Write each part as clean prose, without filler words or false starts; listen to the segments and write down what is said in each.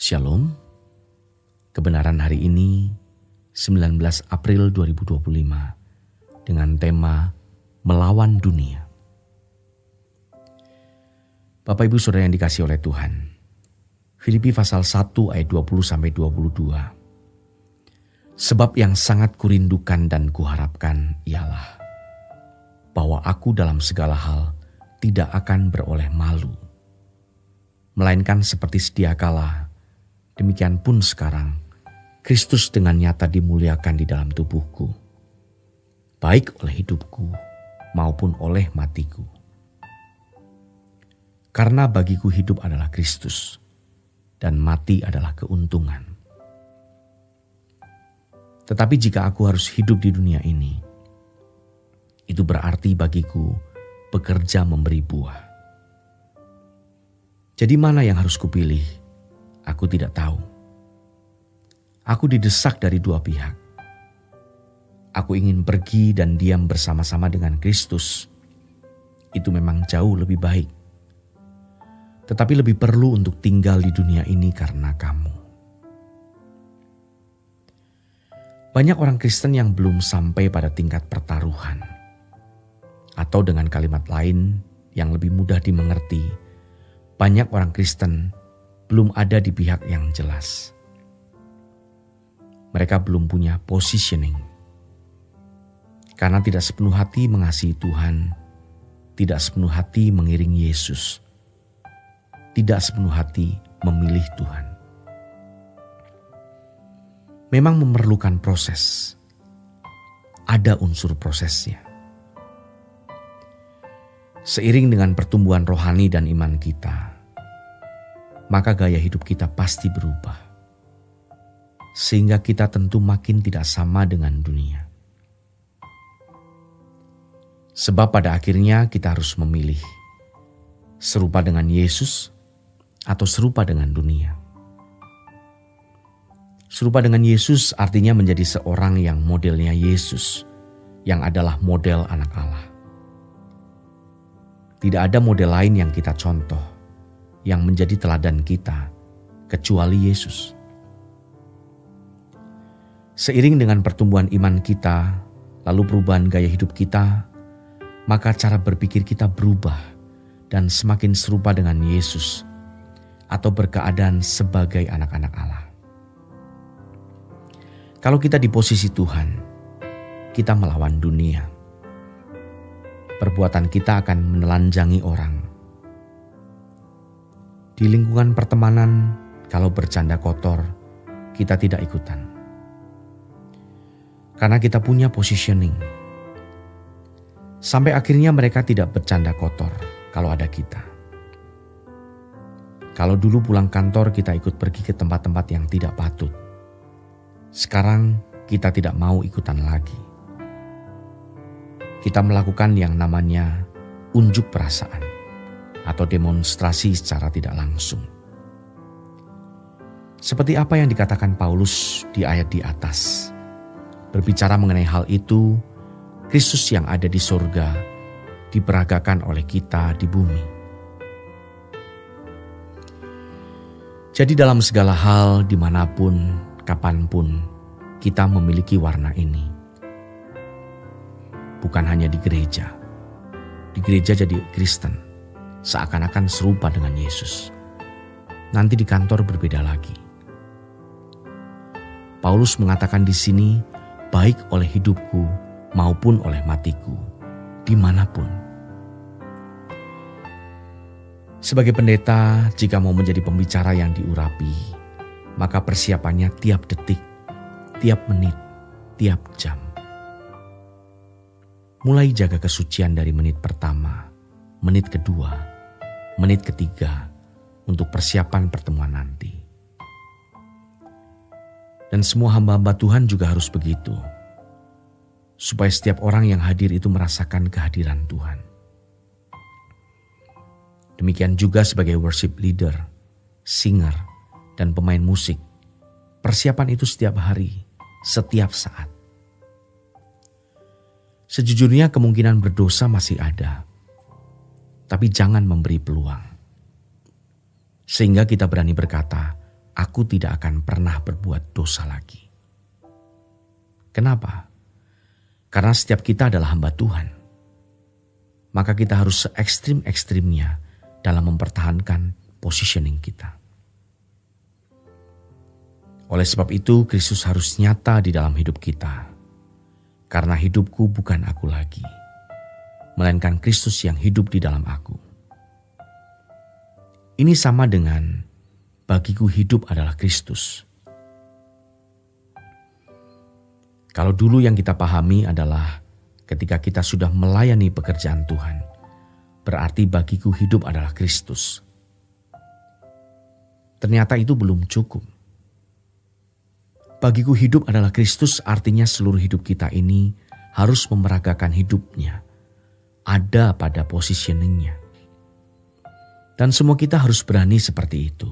Shalom. Kebenaran hari ini 19 April 2025 dengan tema Melawan Dunia. Bapak Ibu Saudara yang dikasihi oleh Tuhan, Filipi pasal 1 ayat 20-22. Sebab yang sangat kurindukan dan kuharapkan ialah bahwa aku dalam segala hal tidak akan beroleh malu, melainkan seperti sedia kala, demikian pun sekarang, Kristus dengan nyata dimuliakan di dalam tubuhku, baik oleh hidupku maupun oleh matiku. Karena bagiku hidup adalah Kristus, dan mati adalah keuntungan. Tetapi jika aku harus hidup di dunia ini, itu berarti bagiku bekerja memberi buah. Jadi mana yang harus kupilih? Aku tidak tahu. Aku didesak dari dua pihak. Aku ingin pergi dan diam bersama-sama dengan Kristus. Itu memang jauh lebih baik. Tetapi lebih perlu untuk tinggal di dunia ini karena kamu. Banyak orang Kristen yang belum sampai pada tingkat pertaruhan. Atau dengan kalimat lain yang lebih mudah dimengerti, banyak orang Kristen belum ada di pihak yang jelas. Mereka belum punya positioning. Karena tidak sepenuh hati mengasihi Tuhan, tidak sepenuh hati mengiringi Yesus, tidak sepenuh hati memilih Tuhan. Memang memerlukan proses. Ada unsur prosesnya. Seiring dengan pertumbuhan rohani dan iman kita, maka gaya hidup kita pasti berubah. Sehingga kita tentu makin tidak sama dengan dunia. Sebab pada akhirnya kita harus memilih serupa dengan Yesus atau serupa dengan dunia. Serupa dengan Yesus artinya menjadi seorang yang modelnya Yesus, yang adalah model anak Allah. Tidak ada model lain yang kita contoh, yang menjadi teladan kita, kecuali Yesus. Seiring dengan pertumbuhan iman kita, lalu perubahan gaya hidup kita, maka cara berpikir kita berubah dan semakin serupa dengan Yesus atau berkeadaan sebagai anak-anak Allah. Kalau kita di posisi Tuhan, kita melawan dunia. Perbuatan kita akan menelanjangi orang. Di lingkungan pertemanan, kalau bercanda kotor, kita tidak ikutan. Karena kita punya positioning. Sampai akhirnya mereka tidak bercanda kotor kalau ada kita. Kalau dulu pulang kantor kita ikut pergi ke tempat-tempat yang tidak patut. Sekarang kita tidak mau ikutan lagi. Kita melakukan yang namanya unjuk perasaan atau demonstrasi secara tidak langsung. Seperti apa yang dikatakan Paulus di ayat di atas. Berbicara mengenai hal itu, Kristus yang ada di surga diperagakan oleh kita di bumi. Jadi dalam segala hal, dimanapun, kapanpun, kita memiliki warna ini. Bukan hanya di gereja. Di gereja jadi Kristen. Seakan-akan serupa dengan Yesus. Nanti di kantor berbeda lagi. Paulus mengatakan di sini, baik oleh hidupku maupun oleh matiku, dimanapun. Sebagai pendeta, jika mau menjadi pembicara yang diurapi, maka persiapannya tiap detik, tiap menit, tiap jam. Mulai jaga kesucian dari menit pertama, menit kedua, menit ketiga untuk persiapan pertemuan nanti. Dan semua hamba-hamba Tuhan juga harus begitu. Supaya setiap orang yang hadir itu merasakan kehadiran Tuhan. Demikian juga sebagai worship leader, singer, dan pemain musik. Persiapan itu setiap hari, setiap saat. Sejujurnya kemungkinan berdosa masih ada. Tapi jangan memberi peluang. Sehingga kita berani berkata, aku tidak akan pernah berbuat dosa lagi. Kenapa? Karena setiap kita adalah hamba Tuhan. Maka kita harus se-ekstrim-ekstrimnya dalam mempertahankan positioning kita. Oleh sebab itu, Kristus harus nyata di dalam hidup kita. Karena hidupku bukan aku lagi, melainkan Kristus yang hidup di dalam aku. Ini sama dengan bagiku hidup adalah Kristus. Kalau dulu yang kita pahami adalah ketika kita sudah melayani pekerjaan Tuhan, berarti bagiku hidup adalah Kristus. Ternyata itu belum cukup. Bagiku hidup adalah Kristus artinya seluruh hidup kita ini harus memeragakan hidupnya, ada pada positioningnya. Dan semua kita harus berani seperti itu.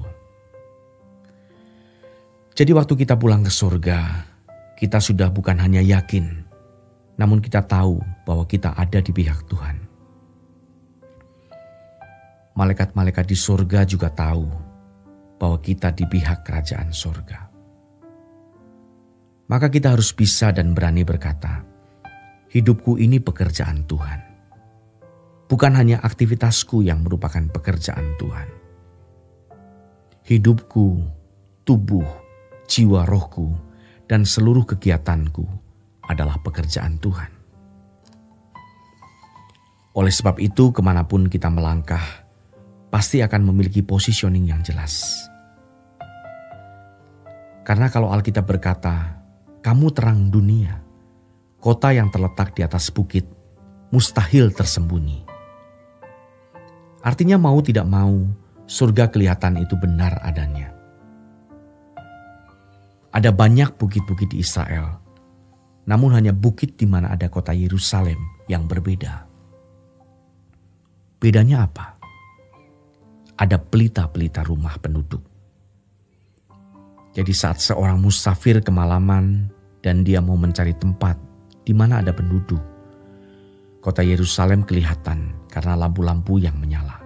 Jadi waktu kita pulang ke surga, kita sudah bukan hanya yakin, namun kita tahu bahwa kita ada di pihak Tuhan. Malaikat-malaikat di surga juga tahu bahwa kita di pihak kerajaan surga. Maka kita harus bisa dan berani berkata, hidupku ini pekerjaan Tuhan. Bukan hanya aktivitasku yang merupakan pekerjaan Tuhan. Hidupku, tubuh, jiwa rohku, dan seluruh kegiatanku adalah pekerjaan Tuhan. Oleh sebab itu, kemanapun kita melangkah, pasti akan memiliki positioning yang jelas. Karena kalau Alkitab berkata, kamu terang dunia, kota yang terletak di atas bukit, mustahil tersembunyi. Artinya mau tidak mau, surga kelihatan itu benar adanya. Ada banyak bukit-bukit di Israel, namun hanya bukit di mana ada kota Yerusalem yang berbeda. Bedanya apa? Ada pelita-pelita rumah penduduk. Jadi saat seorang musafir kemalaman dan dia mau mencari tempat di mana ada penduduk, kota Yerusalem kelihatan karena lampu-lampu yang menyala.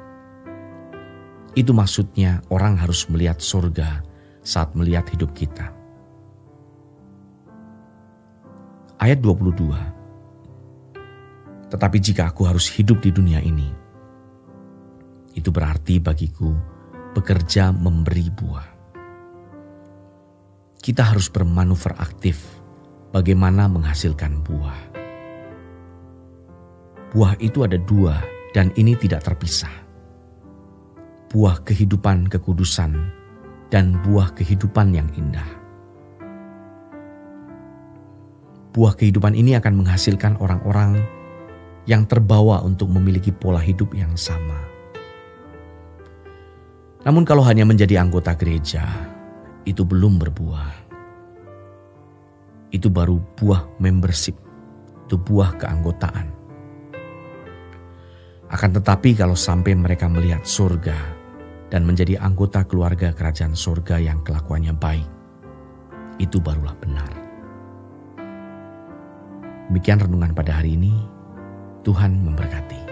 Itu maksudnya orang harus melihat surga saat melihat hidup kita. Ayat 22. Tetapi jika aku harus hidup di dunia ini, itu berarti bagiku bekerja memberi buah. Kita harus bermanuver aktif bagaimana menghasilkan buah. Buah itu ada dua dan ini tidak terpisah. Buah kehidupan kekudusan dan buah kehidupan yang indah. Buah kehidupan ini akan menghasilkan orang-orang yang terbawa untuk memiliki pola hidup yang sama. Namun kalau hanya menjadi anggota gereja, itu belum berbuah. Itu baru buah membership, itu buah keanggotaan. Akan tetapi kalau sampai mereka melihat surga dan menjadi anggota keluarga kerajaan surga yang kelakuannya baik, itu barulah benar. Demikian renungan pada hari ini, Tuhan memberkati.